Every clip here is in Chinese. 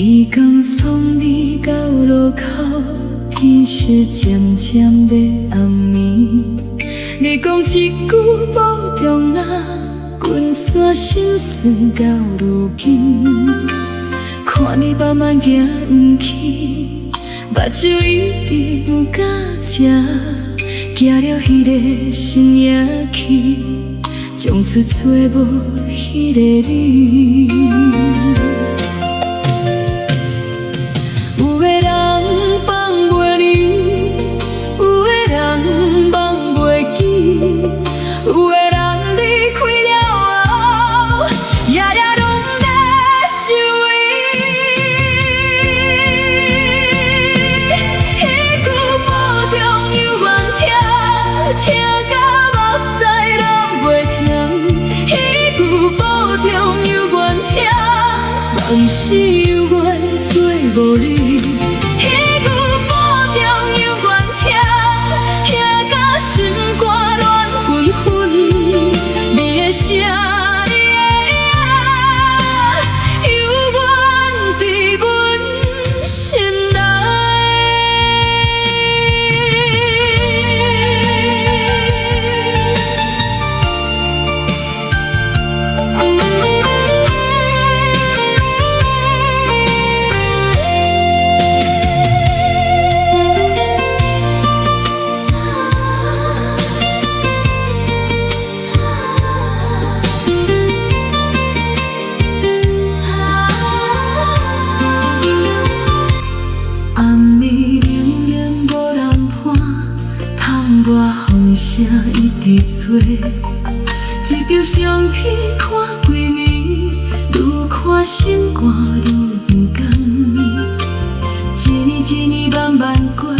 天刚送你到路口，天色渐渐在暗暝。你讲一句无重要，阮煞心酸到如今。看你慢慢行运气，目睭一直有甲这，行了迄个深夜去，从此做无迄个你。有的人放袂离，有的人放袂记，有的人离开了后，夜夜拢在想伊。迄句无重犹原听，听到目屎流袂停。迄句无重犹原听，往事犹原做无你。风声一直吹，一张相片看几年，愈看心肝愈不甘。一年一年慢慢过，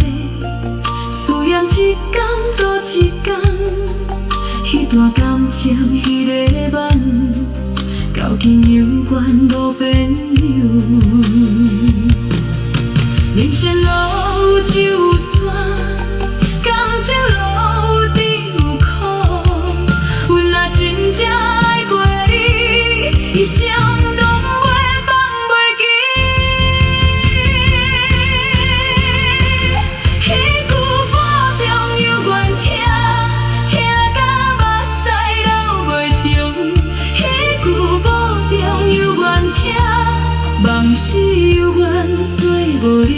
思念一天搁一天，迄段感情迄个梦，到今犹原无变样。人生路有酒有酸，感情路有甜有苦，阮若真正爱过你，一生拢袂放袂记。迄句无重犹原听，听到目屎流袂停。迄句无重犹原听，往事犹原做无你。